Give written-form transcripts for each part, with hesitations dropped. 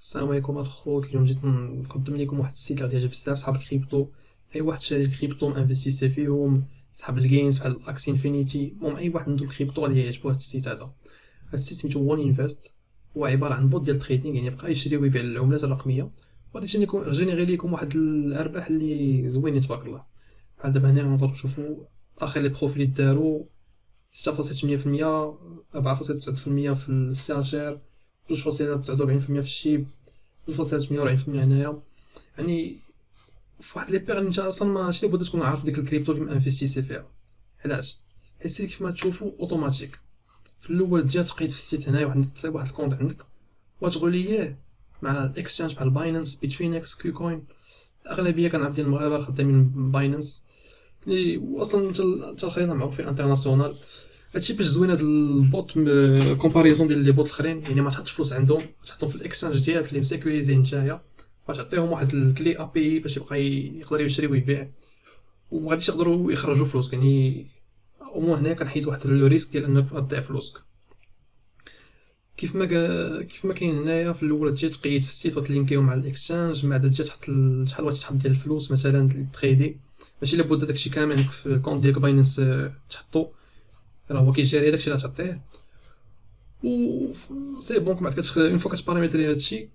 السلام عليكم الخوت. اليوم جيت نقدم لكم واحد السيت اللي غادي يعجب بزاف صحاب الكريبتو. اي واحد شاري الكريبتو مانفيستيسي فيهم، صحاب الجيمز بحال اكس انفينيتي، المهم اي واحد عنده الكريبتو غادي يعجبو هاد السيت هذا. هاد السيت سميتو وان انفست، هو عباره عن بوت ديال التريدينغ، يعني يبقى يشري ويبيع العملات الرقميه، وغادي جينيري ليكم واحد الارباح اللي زوينين تبارك الله. بحال دابا هنا نقدروا نشوفوا اخر لي بروفيل داروا 6.8%، 4.9% في الساشير، 2.49% في الشيب، 2.48% هنايا. يعني في واحد لي بيغ انت اصلا ماشي بغيت تكون عارف ديك الكريبتو اللي مانفيستيسي فيها. علاش؟ حيت السيت كيف ما تشوفوا اوتوماتيك. في الاول تجي تقيد في السيت هنايا تصايب واحد الكونت عندك وتغوليه مع الاكسشينج بحال باينانس، بيتفينكس، كوكوين. الاغلبيه كنعرف ديال المغاربه خدامين باينانس، اللي اصلا حتى الخريطه معروفين انترناسيونال. هادشي باش زوين هاد البوت كومباريزون ديال لي بوت الاخرين، يعني ما تحطش فلوس عندهم، تحطهم في الاكسشينج ديالك اللي مسيكوريزي نتايا، غتعطيهم واحد الكلي ابي اي باش يبقى يقدر يشري ويبيع، وما غاديش يقدروا يخرجوا فلوس. يعني او هنا كنحيد واحد لو ريسك ديال انك تضيع فلوسك. كيف ما كاين هنايا في الاول تجي تقيد في السيت وتلينكيو مع الاكسشينج، من بعد تجي تحط شحال بغيتي تحط ديال الفلوس مثلا تريدي. ماشي لابد داكشي كامل عندك في الكونت ديالك باينانس تحطو، راه هو كيجاري داكشي اللي تعطيه و سي بون. بعد اون فوا كتبارامتري هادشي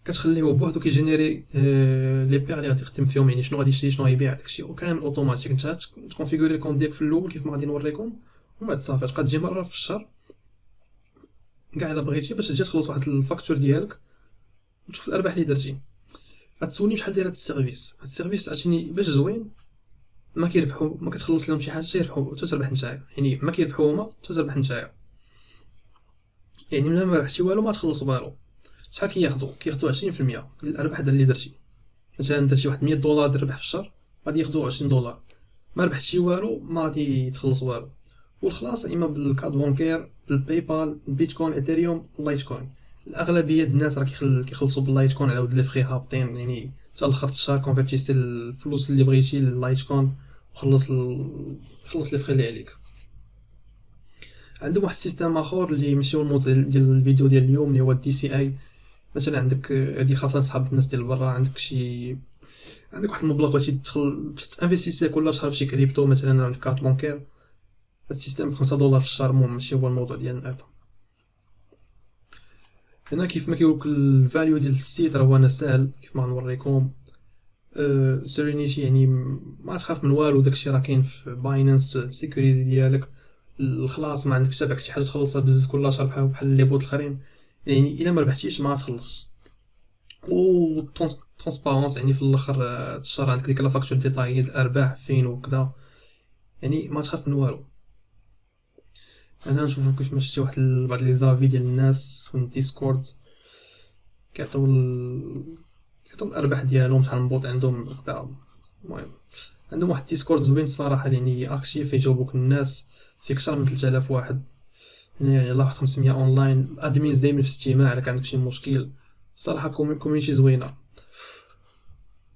كتخليه بوحدو كيجينيري لي بيغ اللي غادي يخدم فيهم، يعني شنو غادي يشري شنو غيبيع، داكشي كامل اوتوماتيك. انت تكونفيغوري الكونت ديالك في الاول كيف ما غادي نوريكم، ومن بعد صافي تبقى تجي مره في الشهر كاع الا بغيتي باش تجي تخلص واحد الفاكتور ديالك وتشوف الارباح اللي درتي. غتسولني بشحال داير هاد السيرفيس. هاد السيرفيس عرفتيني باش زوين، ما كيربحوا، ما كتخلص لهم شي حاجه تيربحوا حتى تربح نتايا، يعني ما كيربحوا هما حتى تربح نتايا. يعني ملي ما ربحتي والو ما تخلص والو. شحال كياخدو 20% ديال الارباح اللي درتي. مثلا درتي واحد 100 دولار ربح في الشهر، غادي ياخدو 20 دولار. ما ربحتي والو ما غادي تخلص والو. والخلاص اما بالكارد بونكير، بالباي بال، البيتكوين، ايثيريوم، اللايت كوين. الاغلبيه ديال الناس راه كيخلصوا باللايت كوين على ود لي فخي هابطين، يعني حتى لاخر الشهر كونفيرتيستي الفلوس اللي بغيتي لللايت كوين خلص لي فخي اللي عليك. عندهم واحد السيستم اخر اللي ماشي هو الموديل ديال الفيديو ديال اليوم، اللي هو الدي سي اي. مثلا عندك هادي خاصه تصحاب الناس ديال برا، عندك واحد المبلغ بغيتي تدخل تانفيستيسي كل شهر فشي كريبتو، مثلا عندك كارت بونكير. هاد السيستم ب5 دولار في الشهر، المهم ماشي هو الموضوع ديالنا هذا. هنا كيف ما كيقولك الفاليو ديال السيت راه هو انا ساهل كيف ما غنوريكم. سيرينيتي يعني ما تخاف من والو، داكشي راه كاين في باينانس، سيكوريزي ديالك الخلاص، ما عندكش تابع شي حاجه تخلصها بزز كل شهر بحال لي بوت الاخرين. يعني الا ما ربحتيش ما غتخلص. و ترونسبارونس، يعني في الاخر الشهر عندك ديك لا فاكتور ديطاي الارباح فين وكذا، يعني ما تخاف من والو. انا نشوفو كيفاش شتي واحد بعض لي زافي ديال الناس في الديسكورد كيعطيو الارباح ديالهم شحال من بوط عندهم كذا. المهم عندهم واحد ديسكورد زوين الصراحه، يعني اكتيف يجاوبوك الناس فيه اكثر من 3000 واحد. يعني يلاه واحد 500 اونلاين، الادمينز دايما في اجتماع الا كان عندك شي مشكل. الصراحه كوميونيتي زوينه.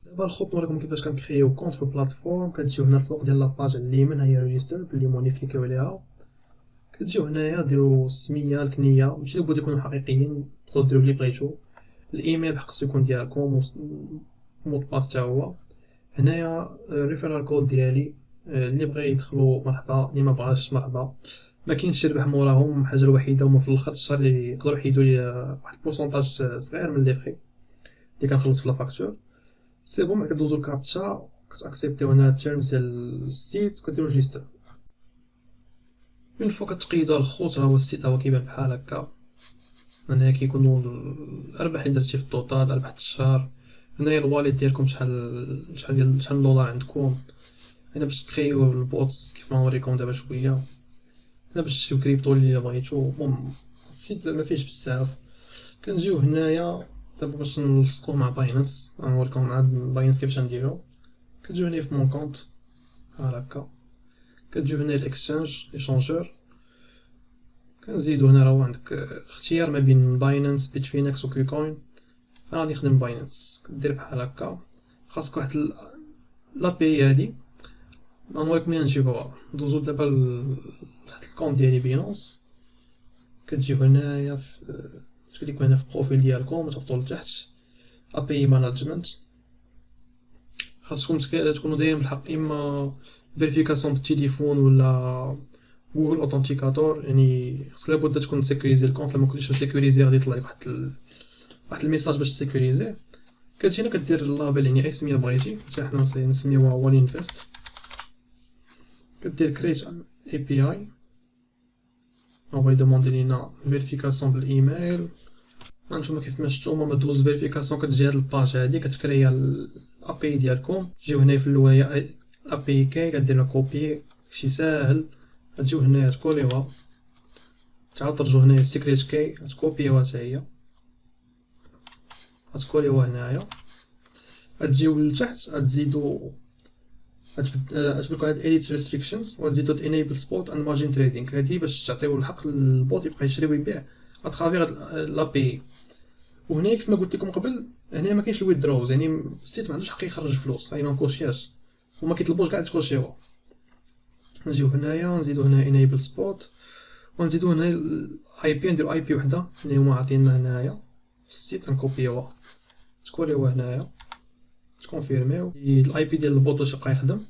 دابا الخوت نوريكم كيفاش كنكريو كونت في البلاتفورم. كتجيو هنا الفوق ديال لاباج على اليمين، ها هي ريجيستر بالليمون، كليكيو عليها. كتجيو هنايا ديروا السميه، الكنيه، ماشي لابد يكونوا حقيقيين، تقدروا ديروا اللي بغيتو. الايميل خصو يكون ديالكم، مود باس حتى هو. هنايا ريفيرال كود ديالي، اللي بغى يدخلوا مرحبا، اللي ما بغاش مرحبا. ما كاينش شي ربح موراهم، حاجه الوحيده هما في الاخر الشهر اللي يقدروا يحيدوا لي واحد البورسونتاج صغير من لي فخي اللي كنخلص في لا فاكتور. سي بون، كدوزو الكابتشا، كتاكسبتيو هنا التيرمز ديال السيت وكديرو ريجيستر. اون فوا كتقيدو الخوت راه هو السيت هو كيبان بحال هكا. هنايا كيكونوا الارباح اللي درتي في التوتال، ارباح الشهر. هنايا الواليت ديالكم شحال دولار عندكم. هنا باش تكريو البوتس كيف ما نوريكم دابا شويه. هنا باش تشريو كريبتو اللي بغيتو. المهم السيت ما فيهش بزاف. كنجيو هنايا دابا باش نلصقوه مع باينانس، غنوريكم مع باينانس كيفاش نديرو. كتجيو هنا في مون كونط بحال هكا، كتجيو هنا الاكسشينج ايشونجور، كنزيدو هنا راهو عندك الاختيار ما بين باينانس، بيتفينكس و كوكوين. انا غادي نخدم باينانس. كدير بحال هكا، خاصك واحد لابي هادي، غنوريك منين نجيبوها. ندوزو دابا تحت الكونت ديالي بينونس. كتجيو هنايا في تكليكو هنا في البروفيل ديالكم تهبطوا لتحت API مانجمنت. خاصكم تكونوا دايرين بالحق اما فيريفيكاسيون بالتليفون ولا جوجل اوثنتيكاتور، يعني خصك لابد تكون تسيكوريزي الكونط. لما كنتيش مسيكوريزي غادي يطلع لك واحد الميساج باش تسيكوريزي. كتجي هنا كدير اللابل يعني اي سميه بغيتي، حتى حنا نسميوها وال انفست. كدير كريت اي بي اي، هو يدوموندي لينا فيريفيكاسيون بالايميل. هانتوما كيف ما شفتوا هما دوز فيريفيكاسيون كتجي هاد الباج هادي كتكريا الابي ديالكم. تجيو هنا في اللوايا ابي كي كدير لها كوبي، شي ساهل. غتجيو هنايا تكوليوها، تعاود ترجعو هنايا سيكريت كي تكوبيوها حتى هي، غتكوليوها هنايا. غتجيو لتحت غتزيدو غتبقى هاد edit restrictions وغتزيدو enable spot and margin trading. هادي باش تعطيو الحق للبوت يبقى يشري ويبيع اترافيغ لابي. وهنا كيف ما قلت لكم قبل، هنا ما كاينش الويدروز، يعني السيت ما عندوش حق يخرج فلوس، هاي ما نكوشياش وما كيطلبوش كاع تكوشيوها. نجيو هنايا نزيدو هنا enable spot ونزيدو هنا الاي بي، نديرو اي بي وحده اللي هما عاطيننا هنايا في السيت، نكوبيوها تكوليوها هنايا تكونفيرميو الاي بي ديال البوت واش يبقى يخدم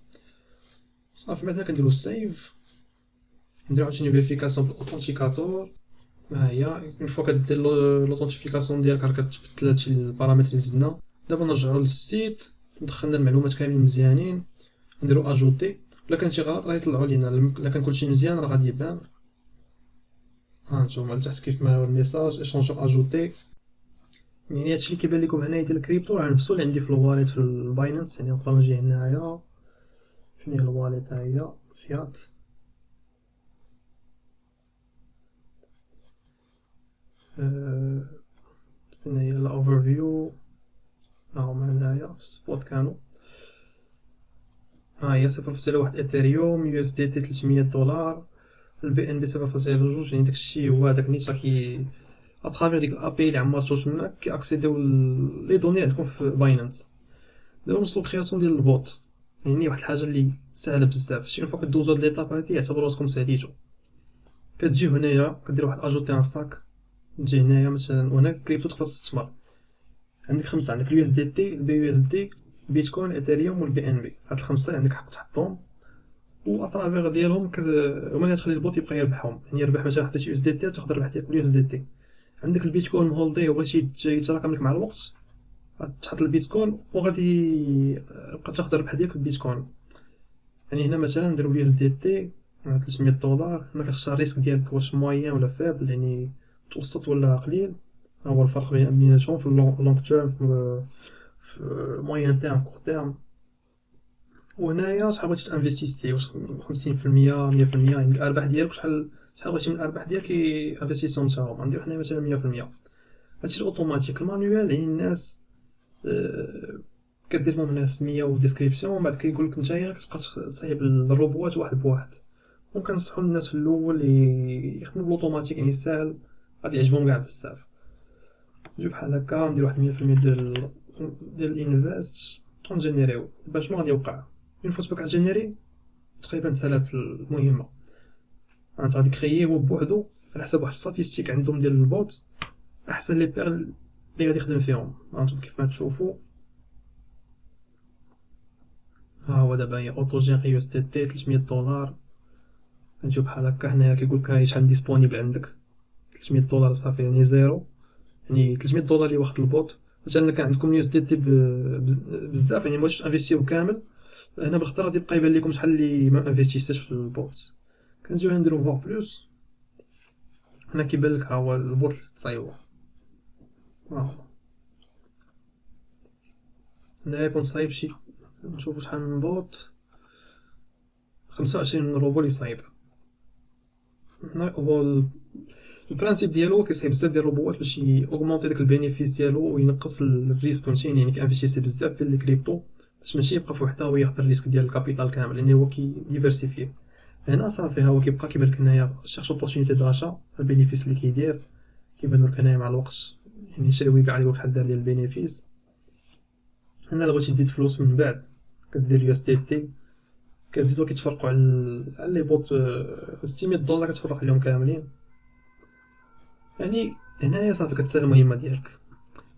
صافي. بعدا كنديرو سيف، نديرو عاوتاني فيريفيكاسيون بالاوثنتيكاتور. ها هي اون فوا كدير لوثنتيفيكاسيون ديالك راه كتبدل هادشي البارامتر اللي زدنا. دابا نرجعو للسيت، دخلنا المعلومات كاملين مزيانين، نديرو اجوتي. ولا كان شي غلط راه يطلعوا لينا، الا كان كلشي مزيان راه غادي يبان. ها نتوما لتحت كيف ما هو الميساج ايشونجو اجوتي. يعني هادشي اللي كيبان لكم هنايا ديال الكريبتو راه نفسو اللي عندي في الواليت في الباينانس. يعني نقدر نجي هنايا، فين هي الواليت؟ ها هي فيات. فين هي الاوفر فيو؟ هاهما هنايا في السبوت كانوا. ها هي 0.1 اثيريوم، يو اس دي تي 300 دولار، البي ان بي 0.2. يعني داكشي هو هداك نيت راه كي اترافيغ ديك الابي اللي عمرتو تماك كي اكسيديو لي دوني عندكم في باينانس. دابا نوصلو للكرياسيون ديال البوت، يعني واحد الحاجه اللي ساهله بزاف. شي فوا كدوزو هاد ليطاب هادي اعتبروا راسكم ساليتو. كتجيو هنايا كدير واحد اجوتي ان ساك، تجي هنايا مثلا وهنا كريبتو تقدر تستثمر. عندك خمسه، عندك اليو اس دي تي، البي يو اس دي، بيتكوين، اثيريوم والبي ان بي. هاد الخمسه عندك حق تحطهم واترافيغ ديالهم هما اللي تخلي البوت يبقى يربحهم. يعني يربح مثلا حطيت يو اس دي تي تاخد الربح ديالك اليو اس دي تي. عندك البيتكوين هولدي وبغيتي يتراكم لك مع الوقت، تحط البيتكوين وغادي يبقى تاخد الربح ديالك البيتكوين. يعني هنا مثلا نديرو اليو اس دي تي 300 دولار. هنا كتختار الريسك ديالك واش موين ولا فابل، يعني متوسط ولا قليل. ها هو الفرق بيناتهم في اللونغ تيرم، في موين تيرم، كور تيرم. وهنايا شحال بغيتي تانفيستيسي، واش 50% 100%، يعني الارباح ديالك شحال بغيتي من الارباح ديالك انفيستيسيون نتاهم. غندير حنايا مثلا 100%. هادشي الاوتوماتيك. المانيوال يعني الناس كدير لهم هنا السميه وديسكريبسيون، ومن بعد كيقول لك نتايا كتبقى تصايب الروبوات واحد بواحد. وكنصحوا الناس في الاول يخدموا بالاوتوماتيك، يعني ساهل غادي يعجبهم كاع بزاف. نجيو بحال هكا ندير واحد 100% ديال الانفست ونجينيريو. باش شنو غادي يوقع اون فوا تبقى جينيري تقريبا سالات المهمه. انت غادي كريي هو بوحدو على حسب واحد ستاتيستيك عندهم ديال البوت احسن لي بير اللي غادي يخدم فيهم. هانتوما كيف ما تشوفوا، ها هو دابا هي اوتو جينيري يو اس دي تي 300 دولار. نجيو بحال هكا هنايا كيقول لك هاي شحال ديسپونيبل عندك. 300 دولار صافي يعني زيرو، يعني 300 دولار اللي واخد البوت. مثلا كان عندكم يو اس دي تي بزاف، يعني مبغيتوش انفيستيو كامل، هنا بالخطر غادي يبقى يبان لكم شحال اللي ما انفيستيش في البوت. كنجيو نديرو فوا بلوس. هنا كيبان لك ها هو البوت اللي تصايبو. هنا يكون صايب شي، نشوفو شحال من بوت. 25 روبو اللي صايب. هنا هو البرانسيب ديالو هو كيصايب بزاف ديال الروبوات باش اوغمونتي داك البينيفيس ديالو وينقص الريسك. فهمتيني، يعني كينفيستيسي بزاف ديال الكريبتو باش ماشي يبقى في وحده وياخد الريسك ديال الكابيتال كامل، لان هو كيديفيرسيفي. هنا صافي ها هو كيبقى كيبان لك هنايا شيرش اوبورتونيتي داشا، البينيفيس اللي كيدير كيبان لك هنايا مع الوقت، يعني يشري ويبيع عليه شحال دار ديال البينيفيس. هنا الا بغيتي تزيد فلوس من بعد كدير يو اس دي تي، كتزيدو كيتفرقوا على لي بوت 600 دولار كتفرق عليهم كاملين. يعني هنايا صافي كتسالي المهمه ديالك.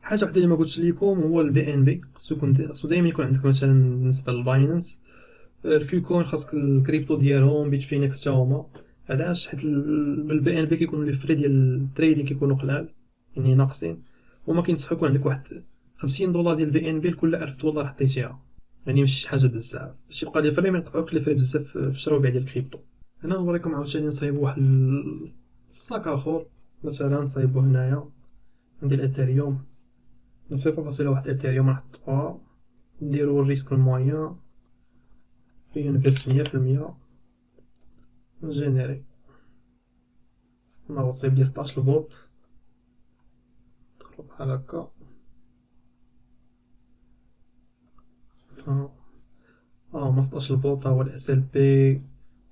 حاجه وحده اللي ما قلتش لكم هو البي ان بي، خصو دائما يكون عندك مثلا بالنسبه للباينانس الكيكوين، خاصك الكريبتو ديالهم بيتفينكس حتى هما. علاش؟ حيت بالبي ان بي كيكونوا لي فري ديال التريدين كيكونوا قلال يعني ناقصين، وما كينصحوا يكون عندك واحد 50 دولار ديال البي ان بي لكل 1000 دولار حطيتيها، يعني ماشي شي حاجه بزاف باش يبقى لي فري، ما ينقطعوكش لي فري بزاف في الشراء والبيع ديال الكريبتو. انا نوريكم عاوتاني نصايبوا واحد الصاك اخر، مثلا نصايبو هنايا عندي الاثيريوم، 0.1 اثيريوم نحطوها، نديرو الريسك الموين رينفيست 100%، نجينيري نصايب لي 16 البوط، ندخلو بحال هكا. هما 16 البوط، هو الاس ال بي،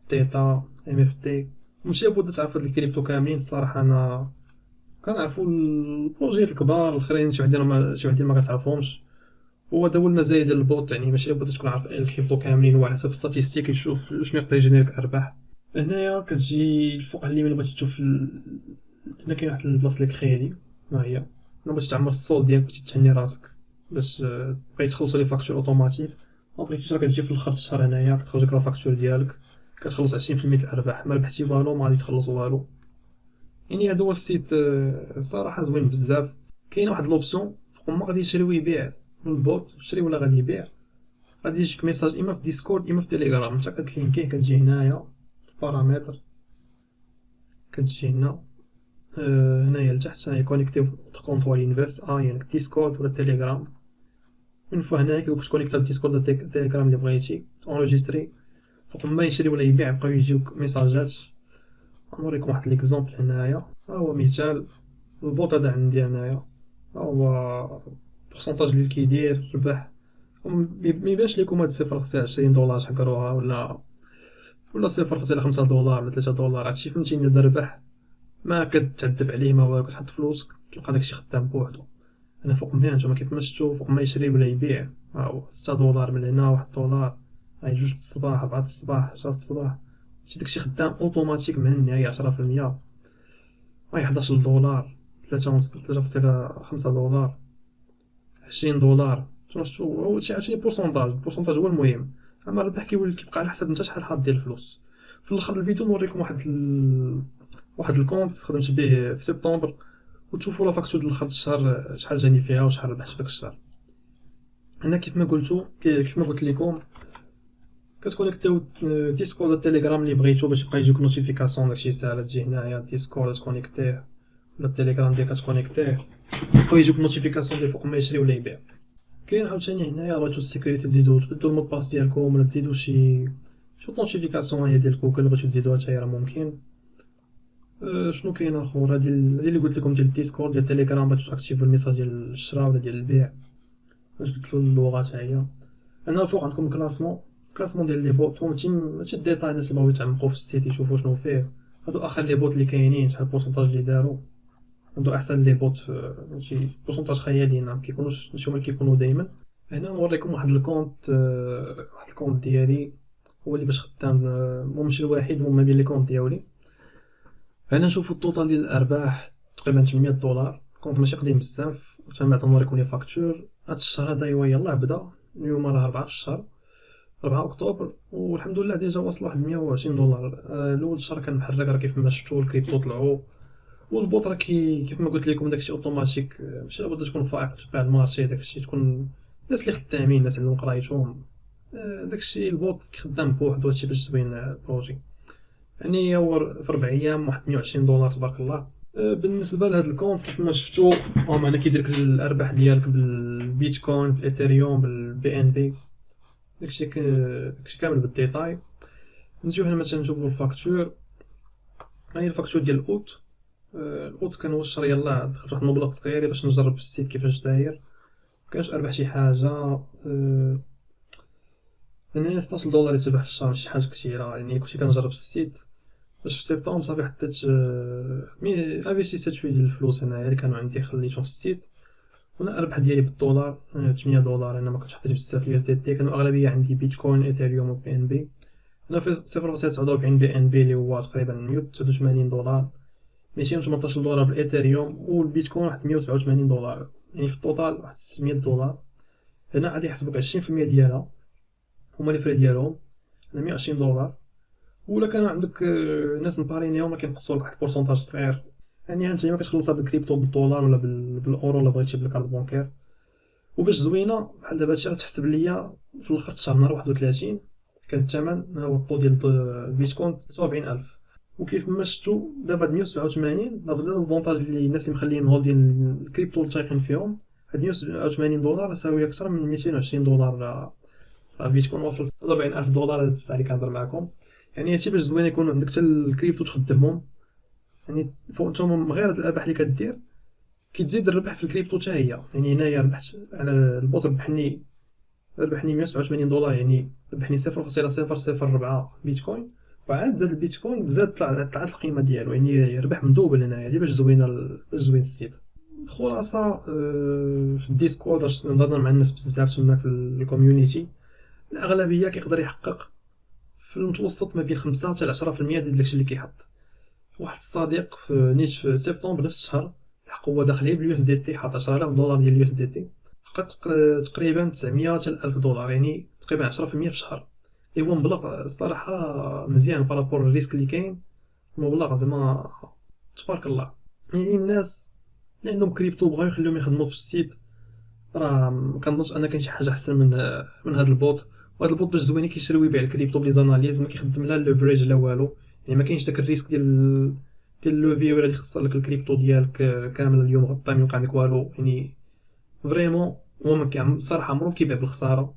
تيتا، ام اف تي. ماشي بغيت تعرف هاد الكريبتو كاملين الصراحه، انا كنعرفو البروجيات الكبار الاخرين، شي وحدين ما كتعرفهمش، وهذا هو المزايا ديال البوط، يعني ماشي بغيت تكون عارف الكريبتو كاملين، هو على حسب ستاتيستيك يشوف شنو يقدر يجينيريك ارباح. هنايا كتجي الفوق على اليمين بغيتي تشوف هنا كاين واحد البلاصه اللي كريدي، ها هي. هنا باش تعمر الصوت ديالك بغيتي تهني راسك، باش بغيتي تخلصوا لي فاكتور اوتوماتيك، ما بغيتيش راه كتجي في الاخر الشهر هنايا كتخرج لك لا فاكتور ديالك، كتخلص 20% د الارباح، ما ربحتي والو ما غادي تخلص والو. يعني هذا هو السيت صراحه زوين بزاف. كاينه واحد لوبسيون فوق ما غادي يشري ويبيع من البوت، شري ولا غادي يبيع، غادي يجيك ميساج اما في ديسكورد اما في تيليجرام، انت كتلينكيه، كتجي هنايا بارامتر، كتجي هنا هنايا لتحت، هنايا كونيكتي كونط ولا انفيست، يعني ديسكورد ولا تيليجرام. من فوق هنايا كيقولك تكونيكتا بالديسكورد ولا تيليجرام اللي بغيتي اونجستري، فوق ما يشري ولا يبيع يبقاو يجيوك ميساجات. نوريكم واحد ليكزومبل هنايا، ها هو مثال البوط هذا عندي هنايا، ها هو بورسونتاج اللي كيدير ربح، ما يبانش لكم هاد 0.20 دولار تحقروها ولا 0.5 دولار ولا 3 دولار، هادشي فهمتيني هذا ربح، ما كتعذب عليه ما والو، كتحط فلوسك تلقى داكشي خدام بوحدو. انا فوق ما نتوما كيف ما شفتو فوق ما يشري ولا يبيع، ها هو 6 دولار من هنا، 1 دولار، هاي 2 الصباح، 4 الصباح، 10 الصباح، شي داكشي خدام اوتوماتيك من هنا، 10%، هاي 11 دولار، 3.5 دولار، 20 دولار. شفتو هو شي عاوتاني البورسونتاج هو المهم، اما الربح كيبقى على حسب نتا شحال حاط ديال الفلوس. في الاخر الفيديو نوريكم واحد الكونت خدمت به في سبتمبر، وتشوفوا لا فاكتور ديال اخر الشهر شحال جاني فيها وشحال ربحت في داك الشهر. هنا كيف ما قلت لكم كتكونيكتيو ديسكورد ولا تيليجرام اللي بغيتو باش يبقى يجيك نوتيفيكاسيون، داكشي ساهل، تجي هنايا ديسكورد تكونيكتيه ولا التليجرام ديالك كتكونيكتيه، يبقاو يجيوك نوتيفيكاسيون ديال فوق ما يشري ولا يبيع. كاين عاوتاني هنايا بغيتو السيكوريتي تزيدو تبدلو المود باس ديالكم ولا تزيدو شي نوتيفيكاسيون هي ديال جوجل بغيتو تزيدوها حتى هي راه ممكن. شنو كاين اخر؟ هادي اللي قلت لكم ديال الديسكورد ديال التليجرام بغيتو تاكتيفو الميساج ديال الشراء ولا ديال البيع، باش تبدلو اللغه حتى هي. هنا الفوق عندكم كلاسمون ديال لي بوت، ماشي الديتاي، الناس اللي بغاو يتعمقوا في السيت يشوفوا شنو فيه، هادو اخر لي بوت اللي كاينين، شحال البورسونتاج اللي داروا، هادو احسن لي بوت، ماشي بورسونتاج خياليين، ما كيكونوش ماشي هما اللي كيكونوا دايما. هنا نوريكم واحد الكونت ديالي، هو اللي باش خدام، ماشي الوحيد، هو ما بين لي كونت ديالي. هنا نشوفوا التوتال ديال الارباح تقريبا 800 دولار، كونت ماشي قديم بزاف. وتم بعد نوريكم لي فاكتور. هاد الشهر هذا ايوا يلاه بدا، اليوم راه 4 في الشهر، 4 اكتوبر، والحمد لله ديجا واصل واحد 120 دولار. الاول الشهر كان محرق، راه كيف ما شفتوا الكريبتو طلعوا، والبوط راه كيف ما قلت لكم داكشي اوتوماتيك، ماشي لابد تكون فائق تبع المارشي، داكشي تكون الناس اللي خدامين، الناس اللي قرايتهم، داكشي البوط كيخدم بوحدو، هادشي باش تبين البروجي. يعني هو في 4 ايام واحد 120 دولار تبارك الله. بالنسبه لهاد الكونت كيف ما شفتوا معنى كيدير لك الارباح ديالك بالبيتكوين، بالاثيريوم، بالبي ان بي، داكشي كامل بالديتاي. نجيو هنا مثلا نشوفوا الفاكتور، هاهي الفاكتور ديال الاوت. الاوت كان هو الشهر يلاه دخلت واحد المبلغ صغير باش نجرب السيت كيفاش داير، مكانش اربح شي حاجه. هنايا 16 دولار يتربح في الشهر، ماشي حاجه كثيره، يعني كلشي كنجرب السيت. باش في سبتمبر صافي حطيت انفيستيت شويه ديال الفلوس هنايا اللي كانوا عندي خليتهم في السيت، وانا الارباح ديالي بالدولار 8 دولار. انا ما كنتش حطيت بزاف اليو اس دي تي، كانوا اغلبيه عندي بيتكوين، ايثيريوم و بي ان بي. انا في 0.49 بي ان بي اللي هو تقريبا 189 دولار، $218 بالايثيريوم، والبيتكوين واحد $187. يعني في التوتال واحد $600. هنا غادي يحسبوك 20% ديالها هما لي فري ديالهم على $120. ولا كان عندك ناس مبارينيهم ما كينقصوا لك واحد البورسونتاج صغير. يعني انت ما كتخلصها بالكريبتو بالدولار ولا بالاورو ولا بغيتي بالكارت بونكير. وباش زوينه بحال دابا هادشي غتحسب ليا في الاخر شهر نهار 31 كان الثمن هو الطو ديال البيتكوين 43000. وكيف ما شفتوا دابا هاد 187 دابا الفونتاج اللي الناس اللي مخليين هولدين الكريبتو تايقين فيهم، هاد $187 ساويه اكثر من $220. البيتكوين وصل $40000 هاد الساعه اللي كنهضر معكم. يعني هادشي باش زوين يكون عندك حتى الكريبتو تخدمهم. يعني فوق نتوما غير هاد الارباح اللي كدير كتزيد الربح في الكريبتو حتى هي. يعني هنايا ربحت على البوت ربحني $187، يعني ربحني 0.004 بيتكوين، وعاد زاد البيتكوين زاد طلعت القيمه ديالو، يعني ربح مدوبل هنايا. هادي باش زوينه باش زوين السيت. خلاصه في الديسكورد نهضر مع الناس بزاف تما في الكوميونيتي، الاغلبيه كيقدر يحقق في المتوسط ما بين 5 حتى 10% ديال داكشي اللي كيحط. واحد الصديق نيت في سبتمبر نفس الشهر حق هو داخل باليو اس دي تي، حط $10000 ديال اليو اس دي تي، حقق تقريبا 900 حتى $1000، يعني تقريبا 10% في الشهر. اللي هو مبلغ الصراحه مزيان بارابور الريسك اللي كاين، مبلغ زعما تبارك الله. يعني الناس اللي عندهم كريبتو بغاو يخليهم يخدموا في السيت، راه ما كنظنش ان كاين شي حاجه احسن من هذا البوت. وهذا البوت باش زوين كيشري ويبيع الكريبتو بلي زاناليز، ما كيخدم لا ليفريج لا والو. يعني ما كاينش داك الريسك ديال لوفي ولا يخسر لك الكريبتو ديالك كامل اليوم غطى ما يوقع لك والو. يعني فريمون هو ما صراحه عمرو كيبيع بالخساره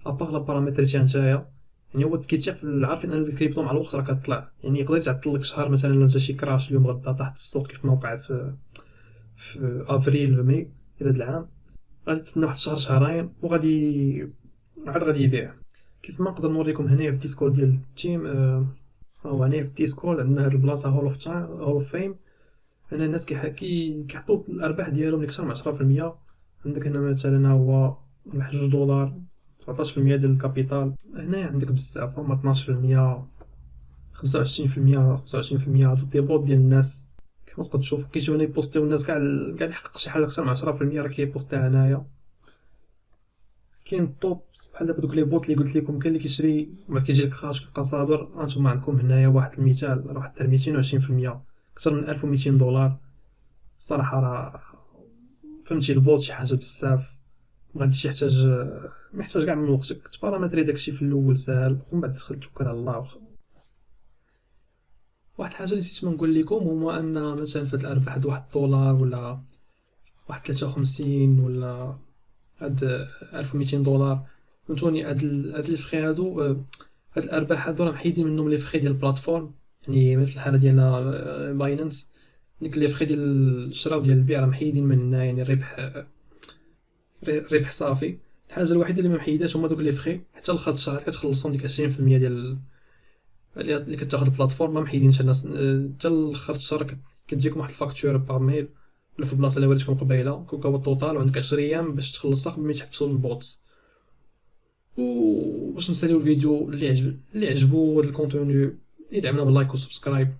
ابار لا بارامتر تاع نتايا. يعني هو كيتيق عارفين ان الكريبتو مع الوقت راه كتطلع، يعني يقدر يتعطل لك شهر مثلا الا جا شي كراش اليوم غدا تحت السوق كيف ما وقع في افريل مي ديال هذا العام. غادي تسنى واحد شهر شهرين وغادي عاد غادي يبيع. كيف ما نقدر نوريكم هنايا في الديسكورد ديال التيم. هو هنايا في الديسكورد عندنا هاد البلاصه هول اوف فيم. هنا الناس كيحطوا الارباح ديالهم اللي اكثر من 10%. عندك هنا مثلا هو ربح $2، 17% ديال الكابيتال. هنايا عندك بزاف، هما 12%، 25%، هادو دي بوت ديال الناس. كيف ما تقدر تشوف كيجيو هنا يبوستيو الناس كاع اللي يحقق شي حاجه اكثر من 10% راه كيبوستيها هنايا. كاين الطوب بحال دابا دوك لي بوت اللي قلت لكم، كاين اللي كيشري وما كيجي لك كراش كيبقى صابر. هانتوما عندكم هنايا واحد المثال راه واحد 220%، اكثر من $1200. صراحه راه فهمتي البوت شي حاجه بزاف، ما غاديش محتاج كاع من وقتك تبارامتري داكشي في الاول ساهل، ومن بعد تدخل توكل على الله. واحد الحاجه اللي نسيت ما نقول لكم هو ان مثلا في هاد الارباح د واحد $1 ولا واحد 53 ولا هاد $1200، فهمتوني. هاد لي فخي هادو، هاد الارباح هادو راه محيدين منهم لي فخي ديال البلاتفورم. يعني مثل الحاله ديالنا باينانس، ديك لي فخي ديال الشراء وديال البيع راه محيدين من هنا. يعني الربح صافي. الحاجه الوحيده اللي ما محيداش هما دوك لي فخي، حتى لاخر الشهر كتخلصهم ديك 20% ديال اللي كتاخد البلاتفورم. ما محيدينش الناس حتى لاخر الشهر كتجيكم واحد الفاكتور باغ ميل ولا في البلاصه اللي وريتكم قبيله. كون هو التوتال وعندك 10 ايام باش تخلصها قبل ما يتحبسوا البوتس. وباش نساليو الفيديو اللي عجبو هاد الكونتوني يدعمنا باللايك وسبسكرايب.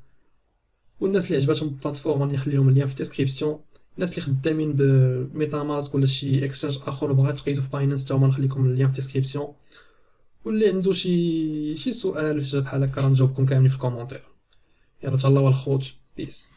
والناس اللي عجباتهم البلاتفورم غادي نخلي لهم اللين في الديسكريبسيون. الناس اللي خدامين بميتا ماسك ولا شي اكسشينج اخر وبغات تقيدو في باينانس حتى هما نخلي لكم اللين في الديسكريبسيون. واللي عنده شي سؤال بحال هكا راه نجاوبكم كاملين في الكومونتير. يلا تهلاو الخوت، بيس.